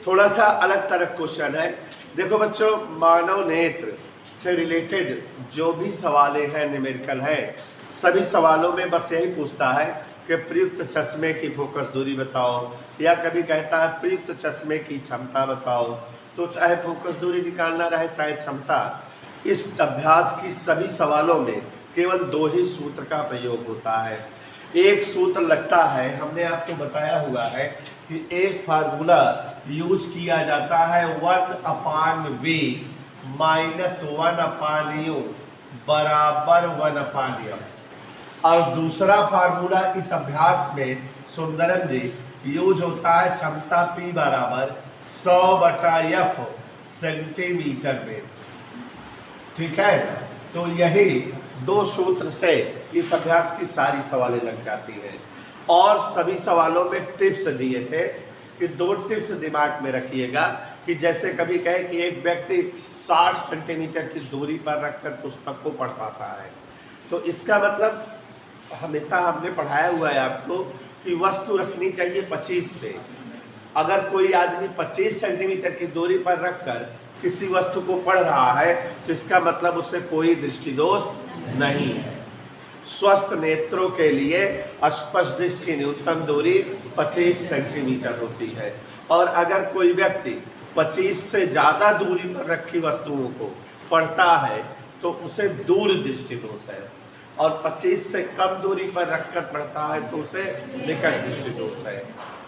थोड़ा सा अलग तरह क्वेश्चन है। देखो बच्चों, मानव नेत्र से रिलेटेड जो भी सवाल हैं न्यूमेरिकल है, सभी सवालों में बस यही पूछता है कि प्रयुक्त चश्मे की फोकस दूरी बताओ, या कभी कहता है प्रयुक्त चश्मे की क्षमता बताओ। तो चाहे फोकस दूरी निकालना रहे चाहे क्षमता, इस अभ्यास की सभी सवालों में केवल दो ही सूत्र का प्रयोग होता है। एक सूत्र लगता है, हमने आपको बताया हुआ है कि एक फार्मूला यूज किया जाता है 1/v माइनस 1/u बराबर 1/f, और दूसरा फार्मूला इस अभ्यास में सुंदरम जी यूज होता है क्षमता P बराबर 100/f सेंटीमीटर में। ठीक है, तो यही दो सूत्र से इस अभ्यास की सारी सवालें लग जाती हैं। और सभी सवालों में टिप्स दिए थे कि दो टिप्स दिमाग में रखिएगा कि जैसे कभी कहे कि एक व्यक्ति 60 सेंटीमीटर की दूरी पर रखकर पुस्तक को पढ़ पाता है, तो इसका मतलब हमेशा हमने पढ़ाया हुआ है आपको कि वस्तु रखनी चाहिए 25 पे। अगर कोई आदमी 25 सेंटीमीटर की दूरी पर रखकर किसी वस्तु को पढ़ रहा है तो इसका मतलब उससे कोई दृष्टि दोष नहीं है। स्वस्थ नेत्रों के लिए स्पष्ट दृष्टि की न्यूनतम दूरी 25 सेंटीमीटर होती है, और अगर कोई व्यक्ति 25 से ज़्यादा दूरी पर रखी वस्तुओं को पढ़ता है तो उसे दूर दृष्टि दोष है, और 25 से कम दूरी पर रखकर पढ़ता है तो उसे निकट दृष्टि दोष है।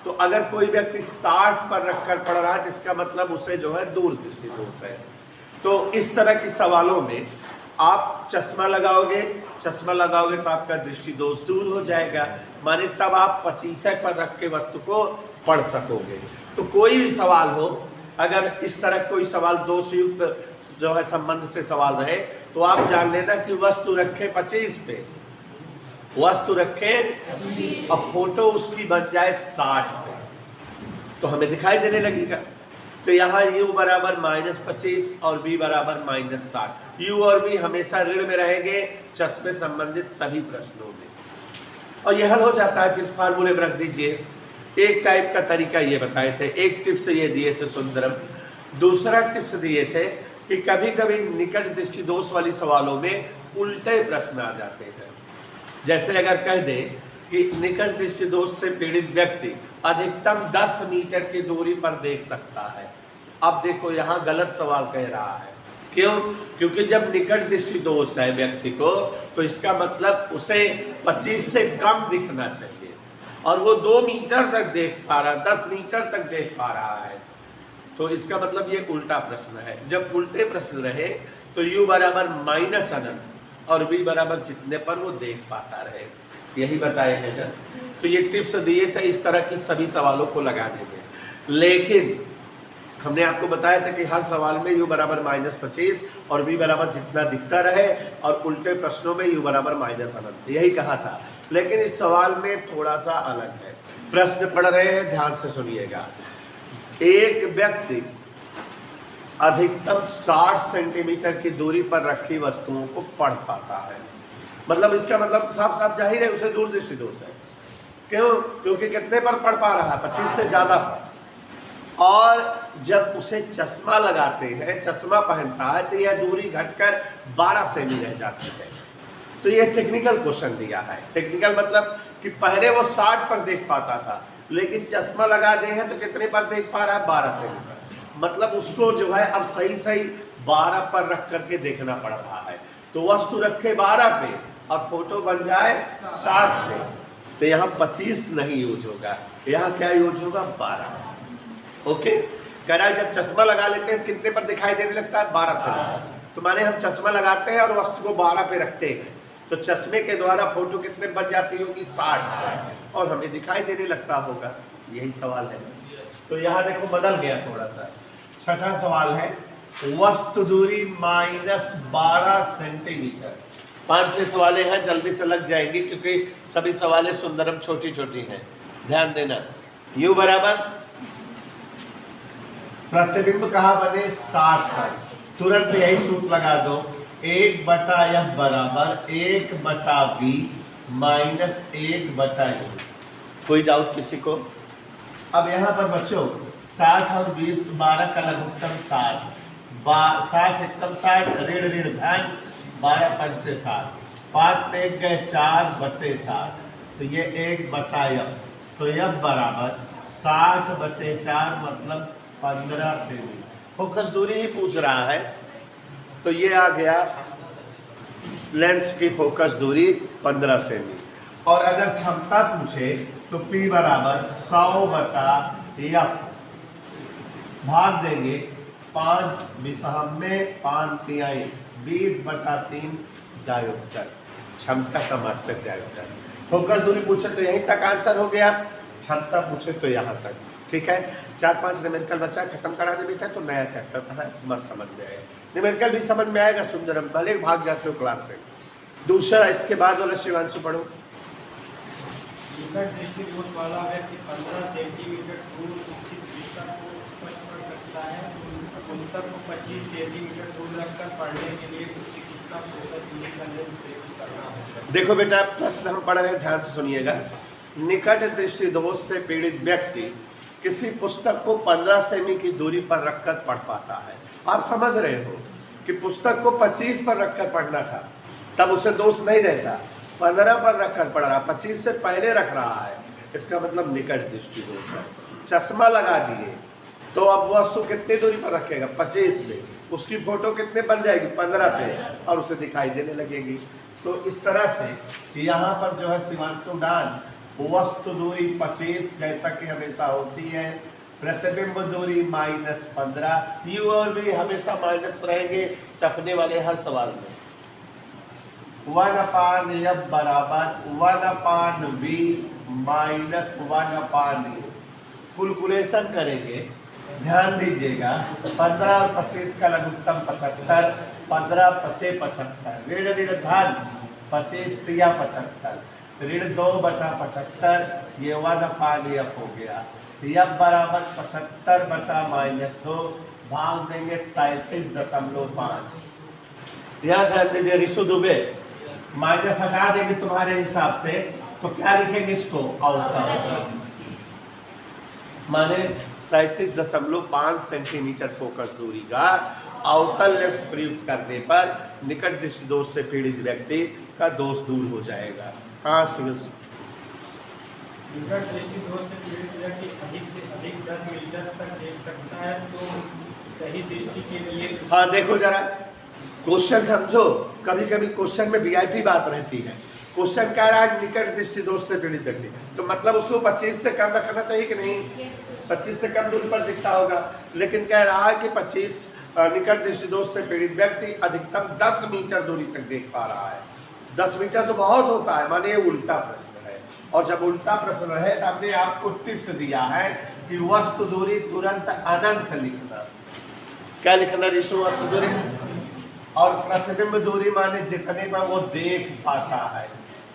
तो अगर कोई व्यक्ति 60 पर रखकर पढ़ रहा है तो इसका मतलब उसे जो है दूर दृष्टि दोष है। तो इस तरह के सवालों में आप चश्मा लगाओगे तो आपका दृष्टि दोष दूर हो जाएगा, माने तब आप 25 पर रख के वस्तु को पढ़ सकोगे। तो कोई भी सवाल हो, अगर इस तरह कोई सवाल दोषयुक्त जो है संबंध से सवाल रहे तो आप जान लेना कि वस्तु रखे 25 पे, वस्तु रखे और फोटो उसकी बन जाए 60 पे, तो हमें दिखाई देने लगेगा। तो यहाँ u बराबर -25 और v बराबर -60। u और v हमेशा ऋण में रहेंगे चश्मे संबंधित सभी प्रश्नों में, और यह हल हो जाता है। फिर फार्मूले में रख दीजिए। एक टाइप का तरीका ये बताए थे, एक टिप्स ये दिए थे सुंदरम, दूसरा टिप्स दिए थे कि कभी कभी निकट दृष्टि दोष वाली सवालों में उल्टे प्रश्न आ जाते हैं। जैसे अगर कह दें कि निकट दृष्टि दोष से पीड़ित व्यक्ति अधिकतम 10 मीटर की दूरी पर देख सकता है। अब देखो यहाँ गलत सवाल कह रहा है, क्यों? क्योंकि जब निकट दृष्टि दोष है व्यक्ति को तो इसका मतलब उसे 25 से कम दिखना चाहिए, और वो 2 मीटर तक देख पा रहा है, 10 मीटर तक देख पा रहा है, तो इसका मतलब ये उल्टा प्रश्न है। जब उल्टे प्रश्न रहे तो u बराबर -अनंत और v बराबर जितने पर वो देख पाता रहे, यही बताए हैं ना। तो ये टिप्स दिए थे इस तरह की सभी सवालों को लगाने में, लेकिन हमने आपको बताया था कि हर सवाल में u बराबर -25 और v बराबर जितना दिखता रहे, और उल्टे प्रश्नों में u बराबर -अनंत, यही कहा था। लेकिन इस सवाल में थोड़ा सा अलग है। प्रश्न पढ़ रहे हैं, ध्यान से सुनिएगा। एक व्यक्ति अधिकतम 60 सेंटीमीटर की दूरी पर रखी वस्तुओं को पढ़ पाता है, मतलब इसका मतलब साफ साफ जाहिर है उसे दूर दृष्टि दोष है। क्यों? क्योंकि कितने पर पढ़ पा रहा है? 25 से ज़्यादा पर। और जब उसे चश्मा लगाते हैं, चश्मा पहनता है, तो यह दूरी घटकर 12 सेमी रह जाती है। तो यह टेक्निकल क्वेश्चन दिया है। टेक्निकल मतलब कि पहले वो 60 पर देख पाता था, लेकिन चश्मा लगा दे हैं तो कितने पर देख पा रहा है? 12 सेमी पर। मतलब उसको जो है अब सही 12 पर रख करके देखना पड़ रहा है। तो वस्तु रखे 12 पे और फोटो बन जाए 60 पे, तो यहाँ 25 नहीं यूज होगा, यहाँ क्या यूज होगा? 12। ओके, कह रहा है जब चश्मा लगा लेते हैं कितने पर दिखाई देने लगता है? 12 से। तो माने हम चश्मा लगाते हैं और वस्तु को 12 पे रखते हैं, तो चश्मे के द्वारा फोटो कितने बन जाती होगी? 60, और हमें दिखाई देने लगता होगा। यही सवाल है। तो यहाँ देखो बदल गया थोड़ा सा। छठा सवाल है, वस्तु दूरी -12 सेंटीमीटर। 5-6 सवालें हैं, जल्दी से लग जाएंगी क्योंकि सभी सवालें सुंदरम छोटी छोटी हैं। ध्यान देना। u बराबर प्रतिबिंब कहाँ बने? 60 पर। तुरंत यही सूत्र लगा दो, 1/f बराबर 1/v -1/u। कोई डाउट किसी को? अब यहाँ पर बच्चों 60 और 20 12 का लघुत्तम 60 60 एकम 60 ऋण ऋण धन 12 पंचे 60 5 पे गए 4 बटे 60 तो ये 1 बटा f तो f बराबर 60 बटे 4 मतलब 15 सेमी। फोकस दूरी ही पूछ रहा है तो ये आ गया लेंस की फोकस दूरी 15 सेमी। और अगर क्षमता पूछे तो P बराबर 100 बटा f भाग देंगे 5 विषम में 5 तिहाई 20 बटा 3 डायोप्टर क्षमता का मात्रक डायोप्टर। फोकस दूरी पूछे तो यहीं तक आंसर हो गया, क्षमता पूछे तो यहाँ तक। ठीक है, 4-5 न्यूमेरिकल बच्चा खत्म करा दे बेटा तो नया चैप्टर पढ़ा मस्त समझ में आएगा। न्यूमेरिकल भी समझ में आएगा, सुंदरम भले भाग जाते हो क्लास से। दूसरा इसके बाद वाला शिवांशु पढ़ो। निकट दृष्टिदोष वाला व्यक्ति 15 सेंटीमीटर दूर स्थित पुस्तक को स्पष्ट पढ़ सकता है। पुस्तक को 25 सेंटीमीटर दूर रखकर पढ़ने के लिए उससे कितना फोकस दूरी का लेंस प्रयोग करना होगा। देखो बेटा प्रश्न हम पढ़ रहे हैं, ध्यान से सुनिएगा। निकट दृष्टि दोष से पीड़ित व्यक्ति किसी पुस्तक को 15 सेमी की दूरी पर रखकर पढ़ पाता है। आप समझ रहे हो कि पुस्तक को 25 पर रखकर पढ़ना था, तब उसे दोष नहीं रहता। 15 पर रखकर पढ़ रहा, 25 से पहले रख रहा है, इसका मतलब निकट दृष्टि दोष है। चश्मा लगा दिए तो अब वस्तु कितनी दूरी पर रखेगा? 25 पे। उसकी फोटो कितने बन जाएगी? 15 पे, और उसे दिखाई देने लगेगी। तो इस तरह से यहाँ पर जो है शिवांशु डान वस्तु दूरी 25 जैसा कि हमेशा होती है, प्रतिबिंब दूरी -15, यू और भी हमेशा माइनस रहेंगे छपने वाले हर सवाल में। 1/f बराबर 1/v माइनस 1/e। कैलकुलेशन करेंगे, ध्यान दीजिएगा। 15 और 25 का लघुत्तम 75, 15 पचे 75, ऋण ऋण धन 25 तिया 75, ऋण 2 बटा 75, ये 1/f हो गया। f बराबर 75 बटा -2 भाग देंगे 37.5। ध्यान दीजिए रिशु दुबे, माइनस हटा देंगे तुम्हारे हिसाब से तो क्या लिखेंगे इसको? अवतल। माने 37.5 सेंटीमीटर फोकस दूरी का अवतल लेंस प्रयुक्त करने पर निकट दृष्टि दोष से पीड़ित व्यक्ति का दोष दूर हो जाएगा। हाँ सिविल निकट दृष्टि दोष से पीड़ित व्यक्ति अधिक से अधिक 10 मीटर तक देख सकता है, तो सही दृष्टि के लिए। हाँ देखो जरा क्वेश्चन समझो, कभी कभी क्वेश्चन में वीआईपी बात रहती है। क्वेश्चन कह रहा है निकट दृष्टि दोष से पीड़ित व्यक्ति, तो मतलब उसको 25 से कम रखना चाहिए कि नहीं? 25 से कम दूरी पर दिखता होगा, लेकिन कह रहा है कि 25 निकट दृष्टि दोष से पीड़ित व्यक्ति अधिकतम 10 मीटर दूरी तक देख पा रहा है। 10 मीटर तो बहुत होता है, माने ये उल्टा प्रश्न है। और जब उल्टा प्रश्न है तो हमने आपको टिप्स दिया है कि वस्तु दूरी तुरंत अनंत लिखना। क्या लिखना ऋषु? वस्तु दूरी और प्रतिबिंब दूरी माने जितने पर वो देख पाता है।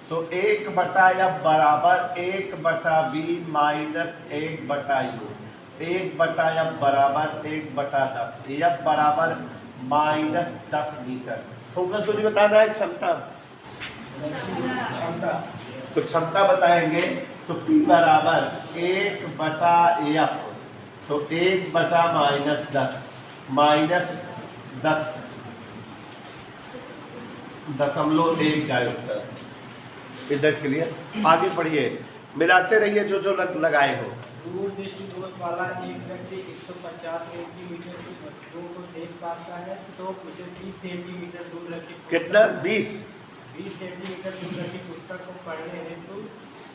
तो 1/f बराबर 1/v माइनस 1/u, 1/f बराबर 1/10, f बराबर -10 मीटर। फोकस दूरी बताना है, क्षमता तो क्षमता बताएंगे तो P बराबर 1/f, तो 1/-10 -10 .1 डायोप्टर। इधर क्लियर? आगे पढ़िए, मिलाते रहिए जो लगाए हो। दूर दृष्टि दोष वाला एक व्यक्ति 150 सेंटीमीटर की वस्तुओं को देख पाता है, तो उसे 30 सेंटीमीटर दूर रखी कितना? 20 सेंटीमीटर दूर रखी पुस्तक को पढ़ने हेतु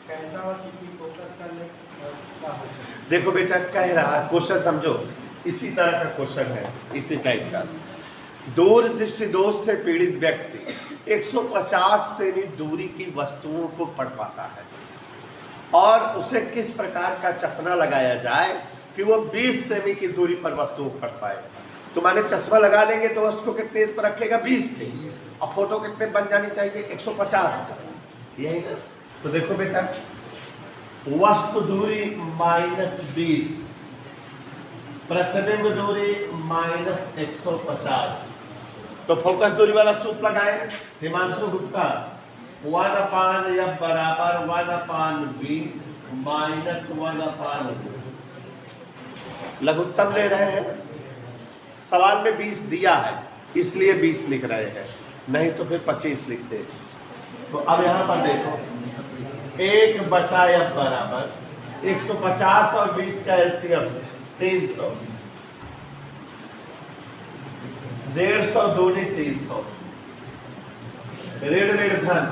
कैसा और कितनी फोकस का लेंस होगा? देखो बेटा कह रहा है, क्वेश्चन समझो, इसी तरह का क्वेश्चन है, इसी टाइप का। दूर दृष्टि दोष से पीड़ित व्यक्ति 150 सेमी दूरी की वस्तुओं को पढ़ पाता है, और उसे किस प्रकार का चश्मा लगाया जाए कि वो 20 सेमी की दूरी पर वस्तुओं को पढ़ पाए। तो माने चश्मा लगा लेंगे तो वस्तु को कितने पर रखेगा? 20 पे, और फोटो कितने बन जानी चाहिए? 150 का, यही ना? तो देखो बेटा वस्तु दूरी -20, प्रतिबिंब दूरी -150, तो फोकस दूरी वाला सूत्र लगाए हिमांशु गुप्ता। 1/f बराबर 1/v माइनस 1/2। लघुत्तम ले रहे हैं, सवाल में 20 दिया है इसलिए 20 लिख रहे हैं, नहीं तो फिर 25 लिखते। तो अब यहाँ पर देखो 1/f बराबर 150 और 20 का एलसीएम 300, 150 दूनी 300, ऋण ऋण धन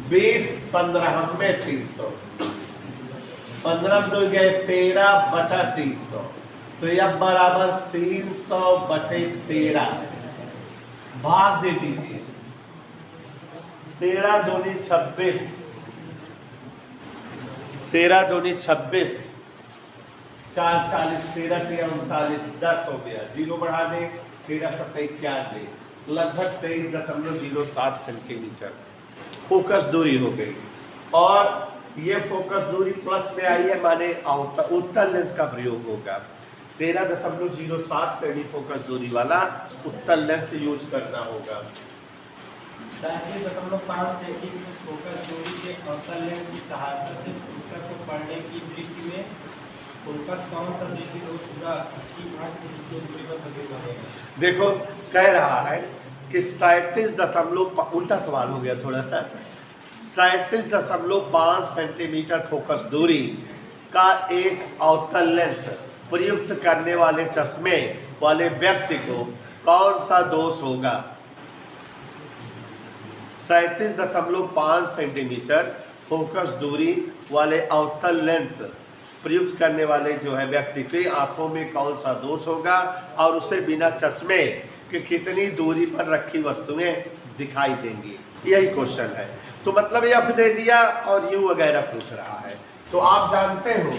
20 15 में 300, 15 दो गए 13/300, तो यह बराबर 300/13 भाग दे दीजिए। 13 दूनी 26, 13 दूनी 26, 4 40, 13 3 39, 10 हो गया, जीरो बढ़ा दे 13 7 91, लगभग 23.07 सेंटीमीटर फोकस दूरी हो गई। और ये फोकस दूरी प्लस में आई है, माने उत्तल लेंस का प्रयोग होगा। 13.07 सेमी फोकस दूरी वाला उत्तल लेंस यूज करना होगा। 37.5 सेंटीमीटर फोकस दूरी के अवतल लेंस की सहायता से पुस्तक को पढ़ने की दृष्टि में फोकस कौन सा दृष्टि दोष होगा, इसकी 8 से कितनी दूरी पर प्रयोग करेगा। देखो कह रहा है कि 37 उल्टा सवाल हो गया थोड़ा सा, 37.5 सेंटीमीटर फोकस दूरी का एक अवतल लेंस प्रयुक्त करने वाले चश्मे वाले व्यक्ति को कौन सा दोष होगा। 37.5 सेंटीमीटर फोकस दूरी वाले अवतल लेंस प्रयुक्त करने वाले जो है व्यक्ति की आंखों में कौन सा दोष होगा और उसे बिना चश्मे के कितनी दूरी पर रखी वस्तुएं दिखाई देंगी, यही क्वेश्चन है। तो मतलब एफ दे दिया और यू वगैरह पूछ रहा है। तो आप जानते हो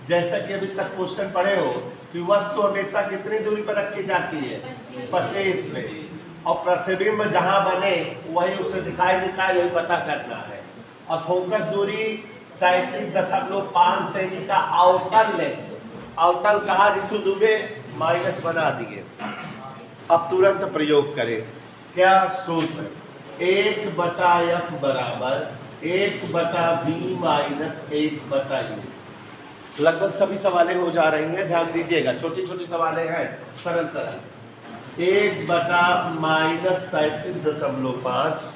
जैसा कि अभी तक क्वेश्चन पढ़े हो कि वस्तु हमेशा कितनी दूरी पर रखी जाती है, 25 में, और प्रतिबिंब जहां बने वही उसे दिखाई देता है, यही पता करना है। और फोकस दूरी 37.5 सेमी का अवतल लेंस, अवतल कहा रिशु दुबे, माइनस बना दिए। अब तुरंत प्रयोग करें, क्या सूत्र, 1/f बराबर 1/v माइनस 1/u। लगभग सभी सवालें हो जा रही हैं, ध्यान दीजिएगा, छोटी छोटी सवालें हैं, सरल सरल। 1/-37.5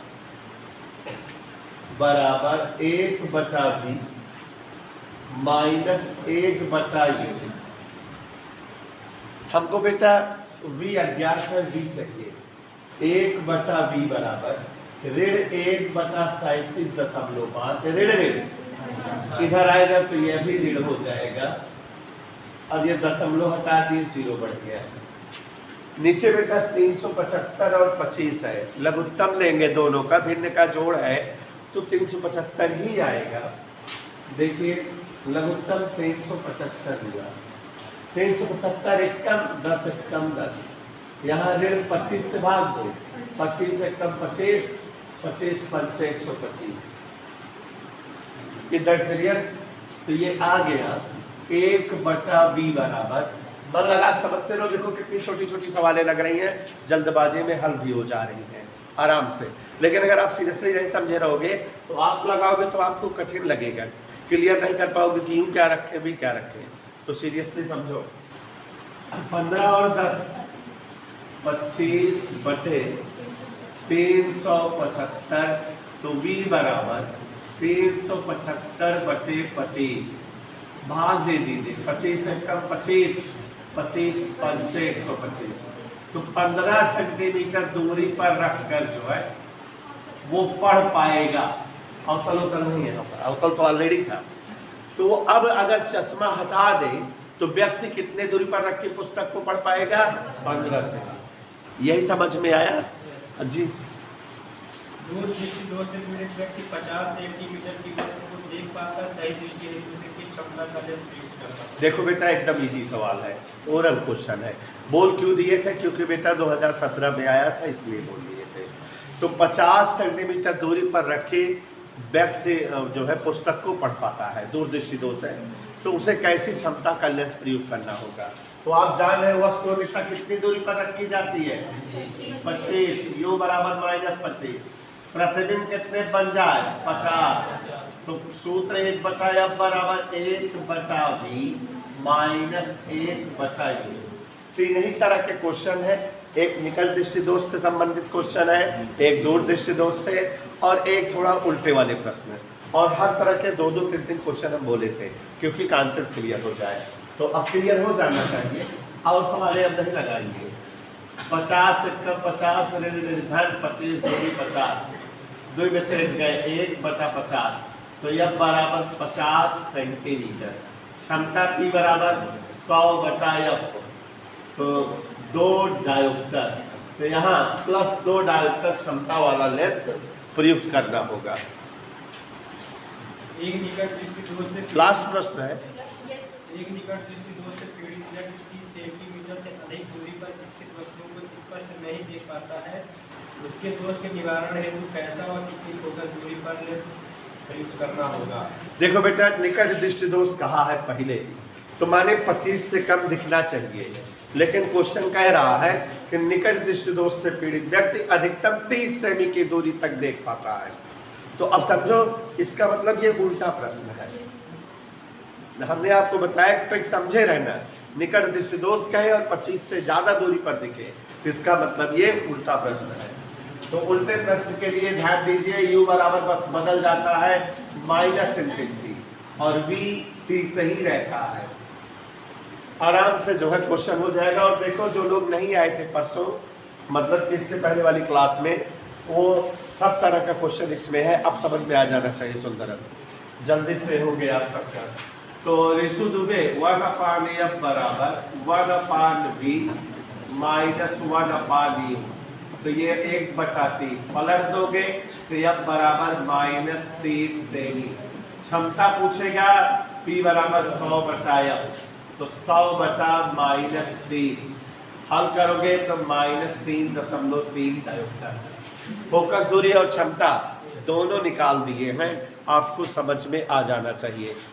बराबर 1/v माइनस 1/u। हमको बेटा v अज्ञात है, v चाहिए। 1/v बराबर ऋण 1/37.5, ऋण ऋण इधर आएगा तो यह भी ऋण हो जाएगा, और ये दशमलव हटा दिए, जीरो बढ़ गया। नीचे बेटा 375 और 25 है, लघुत्तम लेंगे दोनों का, भिन्न का जोड़ है तो 375 ही आएगा। देखिए लघुत्तम 375 हुआ, 375 एक कम 10 एक कम 10, यहाँ ऋण 25 से भाग दो, 25 एक कम 25, 25 पंच 125, इधर क्लियर। तो ये आ गया 1/v बराबर, मन लगा समझते रहो, देखो कितनी छोटी छोटी सवालें लग रही हैं, जल्दबाजी में हल भी हो जा रही हैं आराम से। लेकिन अगर आप सीरियसली नहीं समझे रहोगे तो आप लगाओगे तो आपको कठिन लगेगा, क्लियर नहीं कर पाओगे कि यूँ क्या रखे भी क्या रखे। तो सीरियसली समझो, 15 और 10 25/375, तो v बराबर 375/25 भाग दे दीजिए, 25 से कम 25, 25 पंच 125, तो 15 सेंटीमीटर दूरी पर रखकर जो है वो पढ़ पाएगा। अवतल उतल नहीं है, अवतल तो ऑलरेडी था। तो अब अगर चश्मा हटा दे तो व्यक्ति कितने दूरी पर रख के पुस्तक को पढ़ पाएगा, 15 से। यही समझ में आया जी। दूर दृष्टि दोष से पीड़ित व्यक्ति 50 सेंटीमीटर की वस्तु को देख पाकर सही दृष्टि हेतु की क्षमता का प्रयोग करता है। देखो बेटा एकदम इजी सवाल है, ओरल क्वेश्चन है। बोल क्यों दिए थे, क्योंकि बेटा 2017 में आया था इसलिए बोल दिए थे। तो 50 सेंटीमीटर दूरी पर रखे व्यक्ति जो है पुस्तक को पढ़ पाता है, दूरदृष्टि दोष है, तो उसे कैसी क्षमता का लेंस प्रयोग करना होगा। तो आप जान रहे हो वस्तु हमेशा कितनी दूरी पर रखी जाती है, 25, u बराबर -25, प्रतिबिंब कितने बन जाए 50, तो सूत्र 1/f बराबर 1/v -1/u। तीन ही तरह के क्वेश्चन है, एक निकट दृष्टि दोष से संबंधित क्वेश्चन है, एक दूर दृष्टि दोष से, और एक थोड़ा उल्टे वाले प्रश्न है। और हर तरह के दो 3 क्वेश्चन हम बोले थे क्योंकि कॉन्सेप्ट क्लियर हो जाए। तो अब क्लियर हो जाना चाहिए और सवाल अब नहीं लगाएंगे। 50 × 50 धन 25 दूरी 50, 2 में से गए 1/50, तो यह बराबर 50 सेंटीमीटर। क्षमता P बराबर 100/F, तो 2 डायोप्टर, तो यहाँ +2 डायोप्टर क्षमता वाला लेंस प्रयुक्त करना होगा। एक निकट दृष्टि दोष से लास्ट प्रश्न है। एक निकट दृष्टि दोष से पीड़ित व्यक्ति 30 सेंटीमीटर से अधिक दूरी पर स्थित वस्तुओं को स्पष्ट नहीं देख पाता है, उसके दोष के निवारण हेतु कैसा और कितनी फोकस दूरी पर लेंस प्रयुक्त करना होगा? देखो बेटा, निकट दृष्टि दोष कहा है पहले, तो माने 25 से कम दिखना चाहिए, लेकिन क्वेश्चन कह रहा है कि निकट दृष्टि दोष से पीड़ित व्यक्ति अधिकतम 30 सेमी की दूरी तक देख पाता है। तो अब समझो, इसका मतलब ये उल्टा प्रश्न है। हमने आपको बताया ट्रिक समझे रहना, निकट दृष्टि दोष कहे और 25 से ज्यादा दूरी पर दिखे, इसका मतलब ये उल्टा प्रश्न है। तो उल्टे प्रश्न के लिए ध्यान दीजिए, u बराबर बस बदल जाता है -∞ और v 30 ही रहता है। आराम से जो है क्वेश्चन हो जाएगा। और देखो, जो लोग नहीं आए थे परसों, मतलब कि इसके पहले वाली क्लास में, वो सब तरह का क्वेश्चन इसमें है। अब समझ में आ जाना चाहिए सुंदरम, जल्दी से हो गया आप सबका। तो ऋषु दुबे 1/f बराबर 1/v -1/u, तो ये 1/30 पलट दोगे तो f बराबर -30 सेमी। क्षमता पूछेगा P बराबर 100/f, तो 100/-30 हल करोगे तो -3.3 डायोप्टर। फोकस दूरी और क्षमता दोनों निकाल दिए हैं, आपको समझ में आ जाना चाहिए।